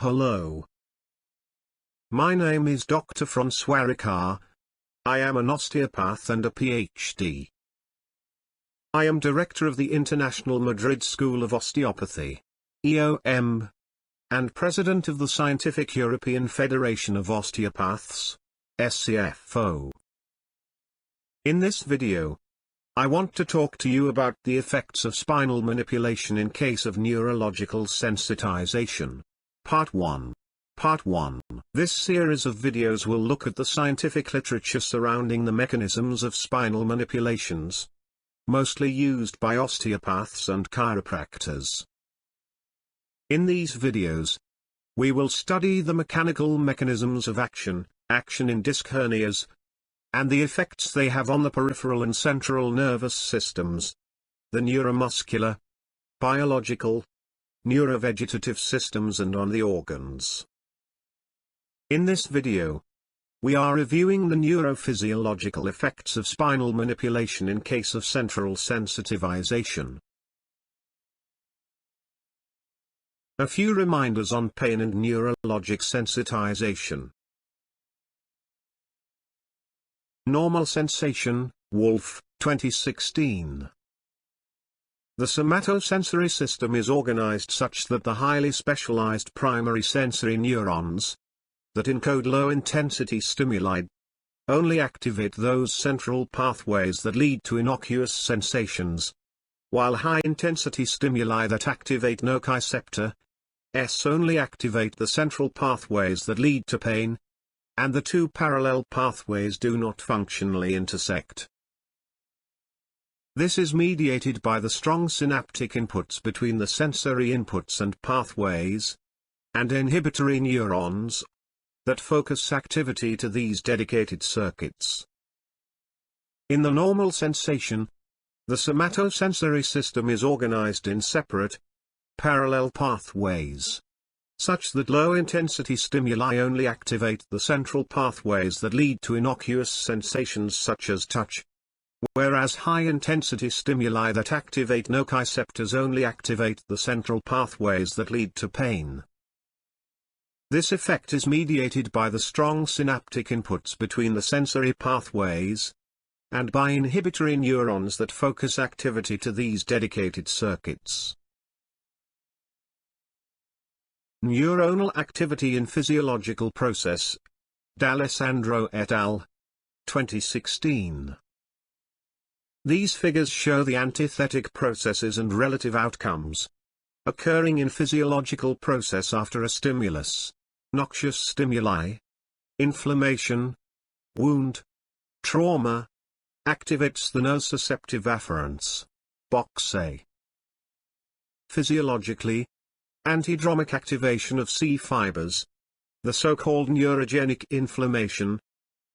Hello. My name is Dr. François Ricard. I am an osteopath and a PhD. I am director of the International Madrid School of Osteopathy, EOM, and president of the Scientific European Federation of Osteopaths, SCFO. In this video, I want to talk to you about the effects of spinal manipulation in case of neurological sensitization. Part 1. Part 1. This series of videos will look at the scientific literature surrounding the mechanisms of spinal manipulations, mostly used by osteopaths and chiropractors. In these videos, we will study the mechanical mechanisms of action in disc hernias, and the effects they have on the peripheral and central nervous systems, the neuromuscular, biological, neurovegetative systems, and on the organs. In this video, we are reviewing the neurophysiological effects of spinal manipulation in case of central sensitization. A few reminders on pain and neurologic sensitization. Normal sensation, Wolf, 2016. The somatosensory system is organized such that the highly specialized primary sensory neurons, that encode low-intensity stimuli, only activate those central pathways that lead to innocuous sensations, while high-intensity stimuli that activate nociceptor only activate the central pathways that lead to pain, and the two parallel pathways do not functionally intersect. This is mediated by the strong synaptic inputs between the sensory inputs and pathways, and inhibitory neurons, that focus activity to these dedicated circuits. In the normal sensation, the somatosensory system is organized in separate, parallel pathways, such that low-intensity stimuli only activate the central pathways that lead to innocuous sensations such as touch, whereas high-intensity stimuli that activate nociceptors only activate the central pathways that lead to pain. This effect is mediated by the strong synaptic inputs between the sensory pathways, and by inhibitory neurons that focus activity to these dedicated circuits. Neuronal activity in physiological process, D'Alessandro et al., 2016. These figures show the antithetic processes and relative outcomes occurring in physiological process after a stimulus, noxious stimuli, inflammation, wound, trauma, activates the nociceptive afferents, box A. Physiologically, antidromic activation of C fibers, the so-called neurogenic inflammation,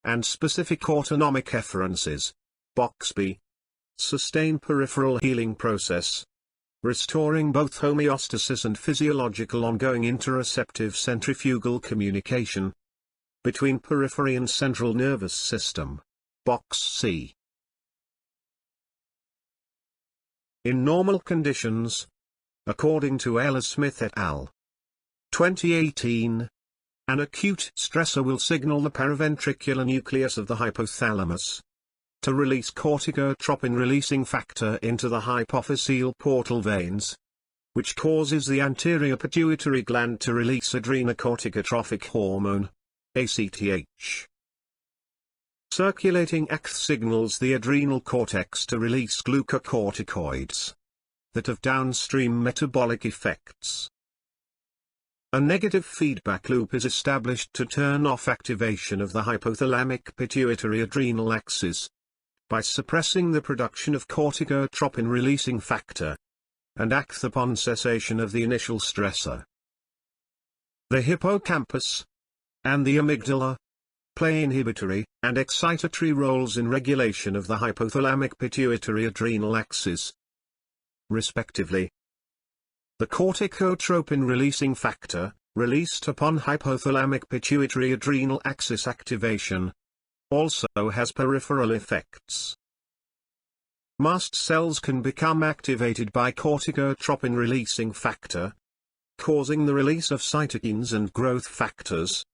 and specific autonomic efferences, box B, sustain peripheral healing process, restoring both homeostasis and physiological ongoing interoceptive centrifugal communication between periphery and central nervous system, box C. In normal conditions, according to Smith et al., 2018, an acute stressor will signal the paraventricular nucleus of the hypothalamus to release corticotropin-releasing factor into the hypophyseal portal veins, which causes the anterior pituitary gland to release adrenocorticotropic hormone, ACTH. Circulating ACTH signals the adrenal cortex to release glucocorticoids that have downstream metabolic effects. A negative feedback loop is established to turn off activation of the hypothalamic pituitary adrenal axis by suppressing the production of corticotropin-releasing factor and ACTH upon cessation of the initial stressor. The hippocampus and the amygdala play inhibitory and excitatory roles in regulation of the hypothalamic pituitary adrenal axis, respectively. The corticotropin-releasing factor, released upon hypothalamic pituitary adrenal axis activation, also has peripheral effects. Mast cells can become activated by corticotropin-releasing factor, causing the release of cytokines and growth factors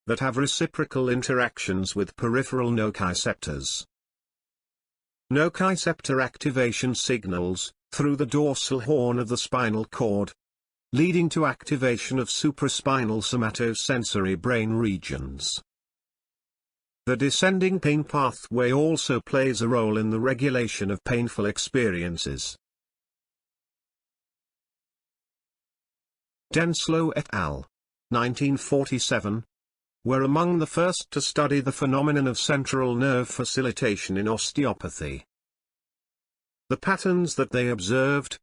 that have reciprocal interactions with peripheral nociceptors. Nociceptor activation signals through the dorsal horn of the spinal cord, leading to activation of supraspinal somatosensory brain regions. The descending pain pathway also plays a role in the regulation of painful experiences. Denslow et al. 1947, were among the first to study the phenomenon of central nerve facilitation in osteopathy. The patterns that they observed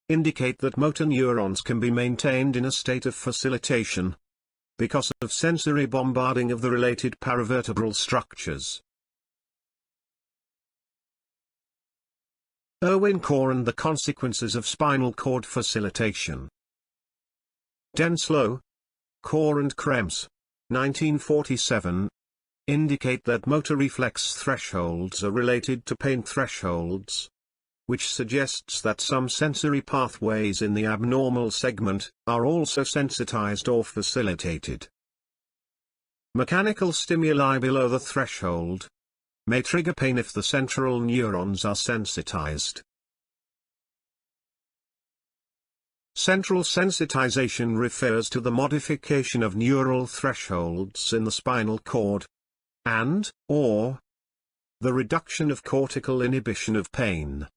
indicate that motor neurons can be maintained in a state of facilitation because of sensory bombarding of the related paravertebral structures. 𝐷𝐻𝐿 and the consequences of spinal cord facilitation. Denslow, 𝐻𝐿 and Krems, 1947, indicate that motor reflex thresholds are related to pain thresholds, which suggests that some sensory pathways in the abnormal segment are also sensitized or facilitated. Mechanical stimuli below the threshold may trigger pain if the central neurons are sensitized. Central sensitization refers to the modification of neural thresholds in the spinal cord, and/or the reduction of cortical inhibition of pain.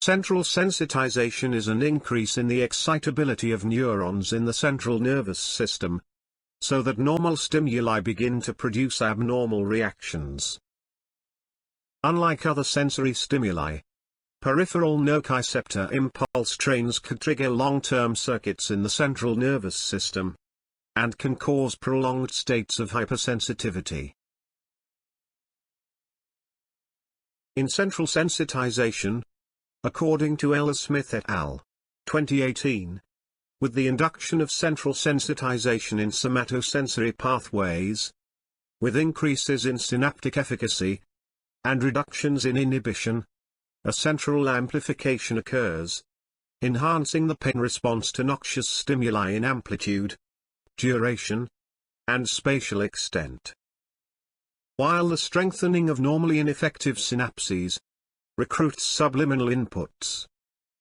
Central sensitization is an increase in the excitability of neurons in the central nervous system, so that normal stimuli begin to produce abnormal reactions. Unlike other sensory stimuli, peripheral nociceptor impulse trains can trigger long-term circuits in the central nervous system, and can cause prolonged states of hypersensitivity. In central sensitization, according to Smith et al. 2018, with the induction of central sensitization in somatosensory pathways, with increases in synaptic efficacy, and reductions in inhibition, a central amplification occurs, enhancing the pain response to noxious stimuli in amplitude, duration, and spatial extent. While the strengthening of normally ineffective synapses recruits subliminal inputs,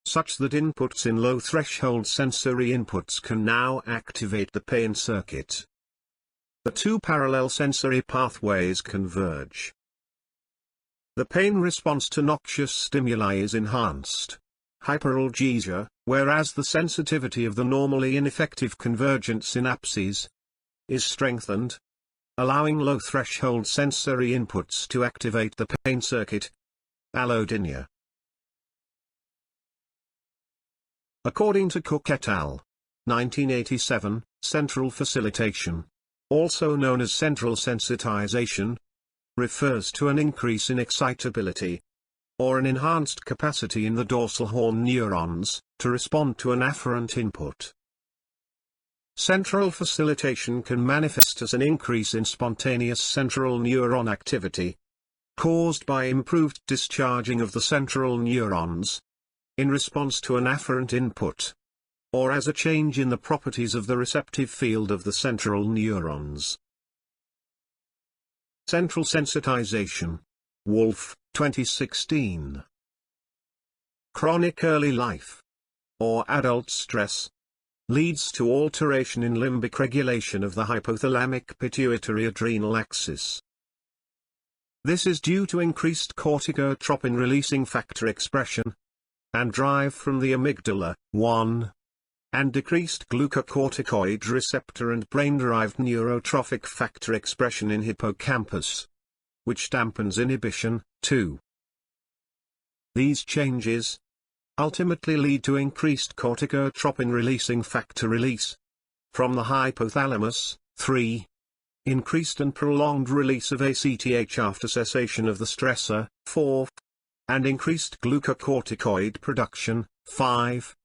such that inputs in low-threshold sensory inputs can now activate the pain circuit. The two parallel sensory pathways converge. The pain response to noxious stimuli is enhanced, hyperalgesia, whereas the sensitivity of the normally ineffective convergent synapses is strengthened, allowing low-threshold sensory inputs to activate the pain circuit, allodynia. According to Cook et al. 1987, central facilitation, also known as central sensitization, refers to an increase in excitability, or an enhanced capacity in the dorsal horn neurons, to respond to an afferent input. Central facilitation can manifest as an increase in spontaneous central neuron activity, caused by improved discharging of the central neurons, in response to an afferent input, or as a change in the properties of the receptive field of the central neurons. Central sensitization. Wolf, 2016. Chronic early life, or adult stress, leads to alteration in limbic regulation of the hypothalamic pituitary adrenal axis. This is due to increased corticotropin releasing factor expression and drive from the amygdala, 1, and decreased glucocorticoid receptor and brain-derived neurotrophic factor expression in hippocampus, which dampens inhibition, 2. These changes ultimately lead to increased corticotropin releasing factor release from the hypothalamus, 3. Increased and prolonged release of ACTH after cessation of the stressor, 4. And increased glucocorticoid production, 5.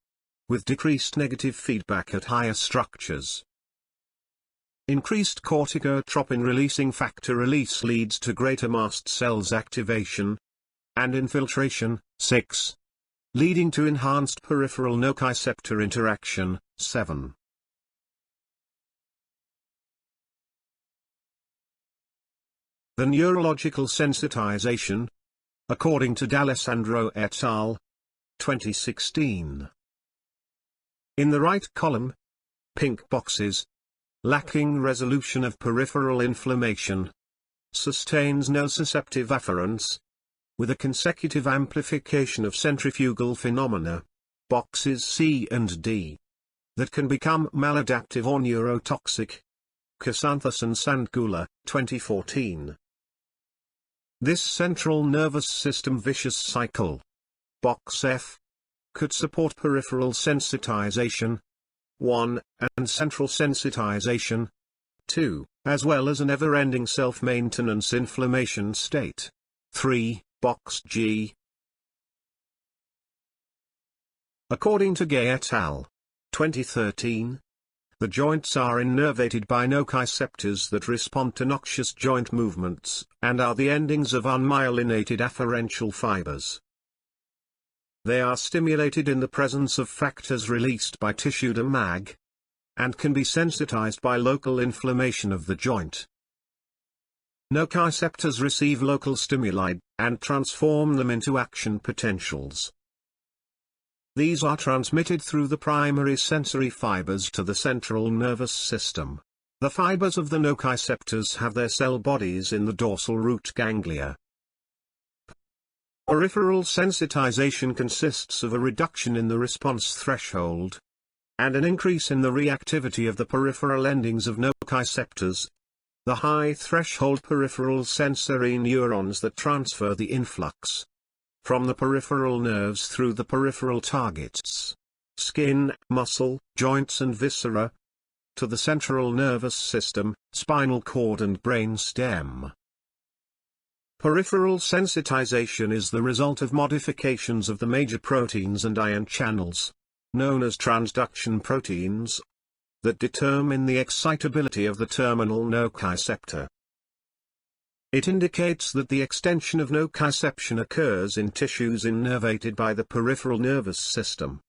With decreased negative feedback at higher structures. Increased corticotropin releasing factor release leads to greater mast cells activation and infiltration, 6. leading to enhanced peripheral nociceptor interaction. 7. The neurological sensitization, according to D'Alessandro et al. 2016. In the right column, pink boxes, lacking resolution of peripheral inflammation, sustains nociceptive afference, with a consecutive amplification of centrifugal phenomena, boxes C and D, that can become maladaptive or neurotoxic. Casanthas and Sandgula, 2014. This central nervous system vicious cycle, box F, could support peripheral sensitization, 1, and central sensitization, 2, as well as an ever-ending self-maintenance inflammation state, 3, box G. According to Gay et al. 2013, the joints are innervated by nociceptors that respond to noxious joint movements, and are the endings of unmyelinated afferential fibers. They are stimulated in the presence of factors released by tissue to MAG, and can be sensitized by local inflammation of the joint. Nociceptors receive local stimuli, and transform them into action potentials. These are transmitted through the primary sensory fibers to the central nervous system. The fibers of the nociceptors have their cell bodies in the dorsal root ganglia. Peripheral sensitization consists of a reduction in the response threshold, and an increase in the reactivity of the peripheral endings of nociceptors, the high threshold peripheral sensory neurons that transfer the influx from the peripheral nerves through the peripheral targets, skin, muscle, joints and viscera, to the central nervous system, spinal cord and brain stem. Peripheral sensitization is the result of modifications of the major proteins and ion channels, known as transduction proteins, that determine the excitability of the terminal nociceptor. It indicates that the extension of nociception occurs in tissues innervated by the peripheral nervous system.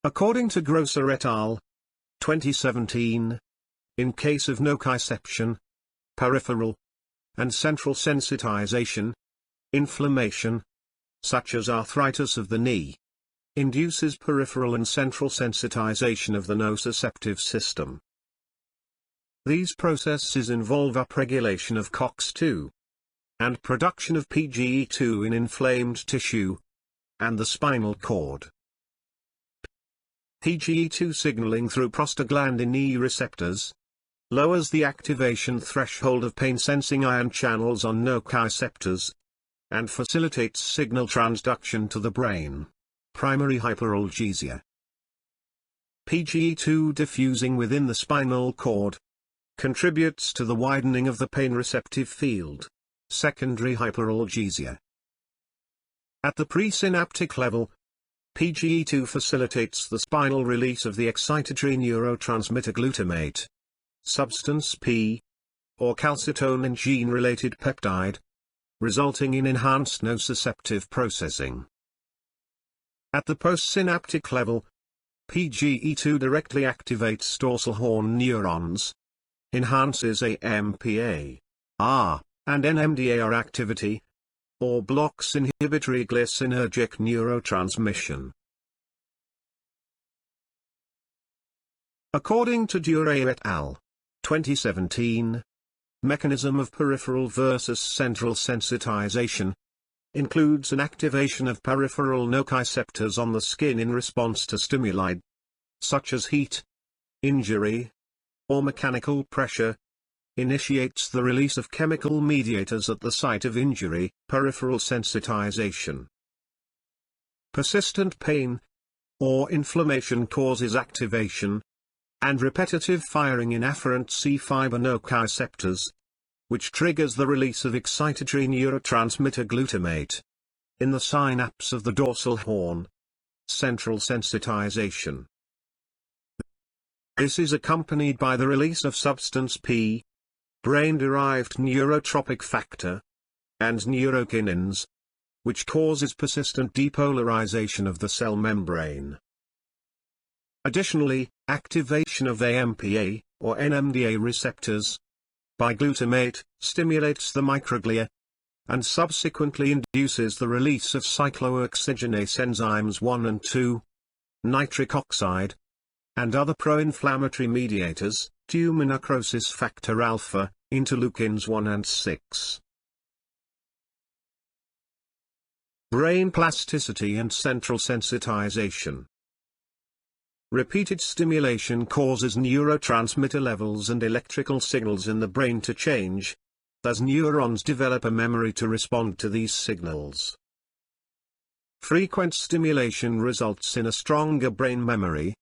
According to Grosser et al. 2017, in case of nociception, peripheral and central sensitization, inflammation, such as arthritis of the knee, induces peripheral and central sensitization of the nociceptive system. These processes involve upregulation of COX-2 and production of PGE2 in inflamed tissue and the spinal cord. PGE2 signaling through prostaglandin E receptors lowers the activation threshold of pain-sensing ion channels on nociceptors and facilitates signal transduction to the brain. Primary hyperalgesia. PGE2 diffusing within the spinal cord contributes to the widening of the pain receptive field. Secondary hyperalgesia. At the presynaptic level, PGE2 facilitates the spinal release of the excitatory neurotransmitter glutamate, substance P, or calcitonin gene-related peptide, resulting in enhanced nociceptive processing. At the postsynaptic level, PGE2 directly activates dorsal horn neurons, enhances AMPA, R, and NMDAR activity, or blocks inhibitory glycinergic neurotransmission. According to Duray et al. 2017, mechanism of peripheral versus central sensitization includes an activation of peripheral nociceptors on the skin in response to stimuli, such as heat, injury, or mechanical pressure, initiates the release of chemical mediators at the site of injury, peripheral sensitization. Persistent pain or inflammation causes activation and repetitive firing in afferent C fiber nociceptors, which triggers the release of excitatory neurotransmitter glutamate in the synapse of the dorsal horn, central sensitization. This is accompanied by the release of substance P, brain-derived neurotropic factor, and neurokinins, which causes persistent depolarization of the cell membrane. Additionally, activation of AMPA, or NMDA receptors, by glutamate, stimulates the microglia, and subsequently induces the release of cyclooxygenase enzymes 1 and 2, nitric oxide, and other pro-inflammatory mediators, tumor necrosis factor alpha, interleukins 1 and 6. Brain plasticity and central sensitization. Repeated stimulation causes neurotransmitter levels and electrical signals in the brain to change, as neurons develop a memory to respond to these signals. Frequent stimulation results in a stronger brain memory,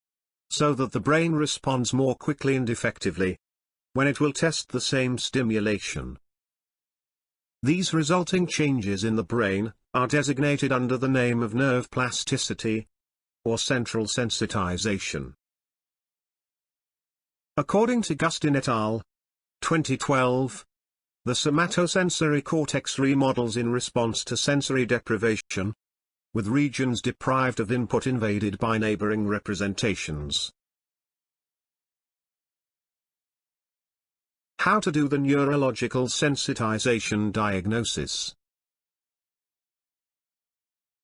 so that the brain responds more quickly and effectively when it will test the same stimulation. These resulting changes in the brain are designated under the name of nerve plasticity, or central sensitization. According to Gustin et al., 2012, the somatosensory cortex remodels in response to sensory deprivation, with regions deprived of input invaded by neighboring representations. How to do the neurological sensitization diagnosis?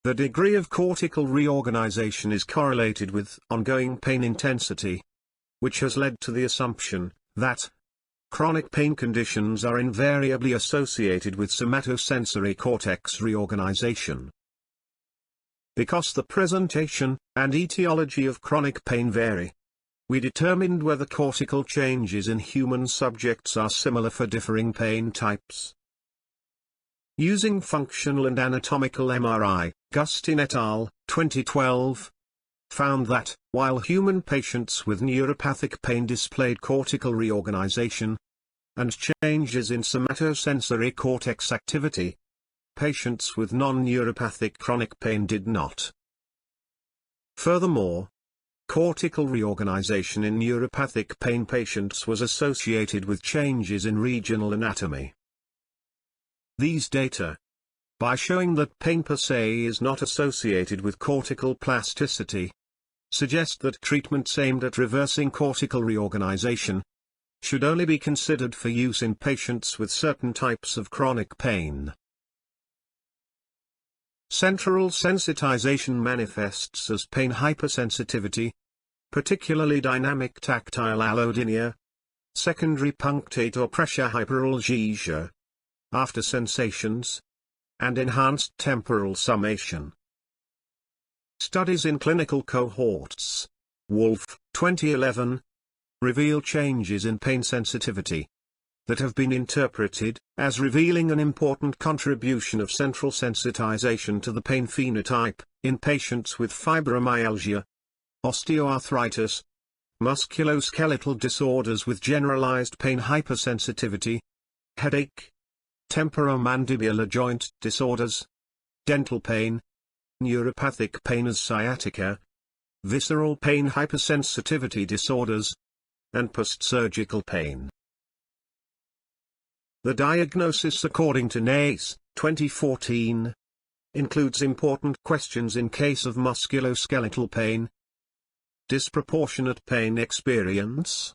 The degree of cortical reorganization is correlated with ongoing pain intensity, which has led to the assumption that chronic pain conditions are invariably associated with somatosensory cortex reorganization. Because the presentation and etiology of chronic pain vary, we determined whether cortical changes in human subjects are similar for differing pain types. Using functional and anatomical MRI, Gustin et al., 2012, found that, while human patients with neuropathic pain displayed cortical reorganization and changes in somatosensory cortex activity, patients with non-neuropathic chronic pain did not. Furthermore, cortical reorganization in neuropathic pain patients was associated with changes in regional anatomy. These data, by showing that pain per se is not associated with cortical plasticity, suggest that treatments aimed at reversing cortical reorganization should only be considered for use in patients with certain types of chronic pain. Central sensitization manifests as pain hypersensitivity, particularly dynamic tactile allodynia, secondary punctate or pressure hyperalgesia, after sensations, and enhanced temporal summation. Studies in clinical cohorts, Wolf, 2011, reveal changes in pain sensitivity that have been interpreted as revealing an important contribution of central sensitization to the pain phenotype in patients with fibromyalgia, osteoarthritis, musculoskeletal disorders with generalized pain hypersensitivity, headache, temporomandibular joint disorders, dental pain, neuropathic pain as sciatica, visceral pain hypersensitivity disorders, and post-surgical pain. The diagnosis according to NACE, 2014, includes important questions in case of musculoskeletal pain. Disproportionate pain experience?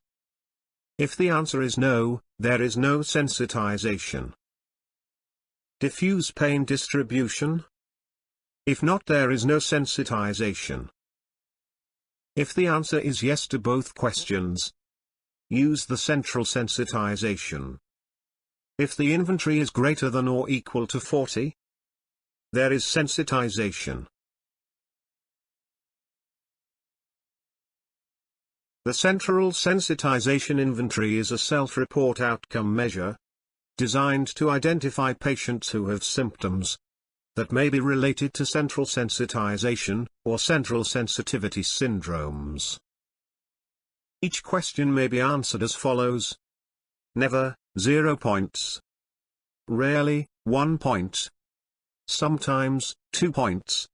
If the answer is no, there is no sensitization. Diffuse pain distribution? If not, there is no sensitization. If the answer is yes to both questions, use the central sensitization. If the inventory is greater than or equal to 40, there is sensitization. The central sensitization inventory is a self-report outcome measure, designed to identify patients who have symptoms that may be related to central sensitization, or central sensitivity syndromes. Each question may be answered as follows. Never, 0 points. Rarely, 1 point. Sometimes, 2 points.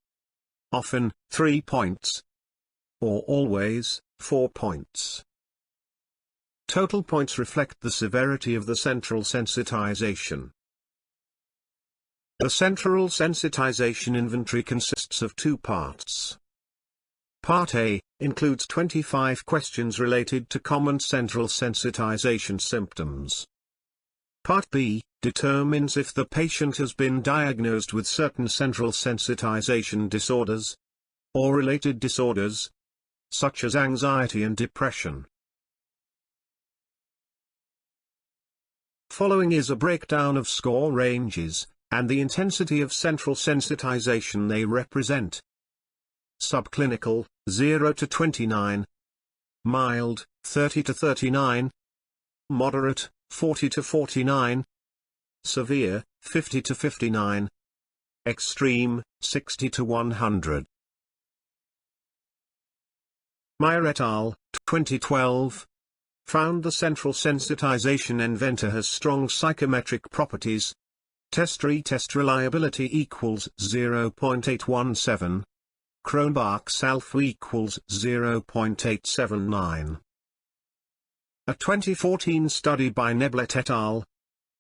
Often, 3 points. Or always, 4 points. Total points reflect the severity of the central sensitization. The central sensitization inventory consists of two parts. Part A includes 25 questions related to common central sensitization symptoms. Part B determines if the patient has been diagnosed with certain central sensitization disorders or related disorders, such as anxiety and depression. Following is a breakdown of score ranges and the intensity of central sensitization they represent. Subclinical, 0 to 29. Mild, 30 to 39. Moderate, 40 to 49. Severe, 50 to 59. Extreme, 60 to 100. Meyer et al., 2012, found the central sensitization inventor has strong psychometric properties. Test reliability equals 0.817. Cronbach's alpha equals 0.879. A 2014 study by Neblet et al.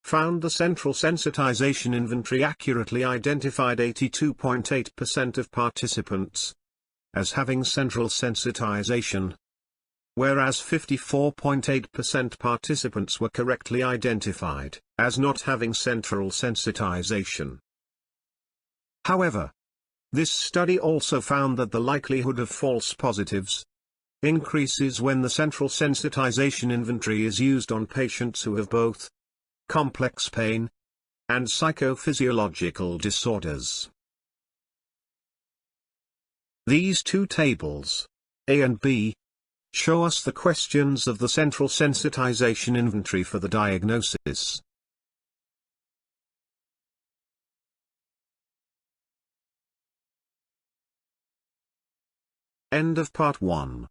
Found the central sensitization inventory accurately identified 82.8% of participants as having central sensitization, whereas 54.8% participants were correctly identified as not having central sensitization. However, this study also found that the likelihood of false positives increases when the central sensitization inventory is used on patients who have both complex pain and psychophysiological disorders. These two tables, A and B, show us the questions of the central sensitization inventory for the diagnosis. End of part 1.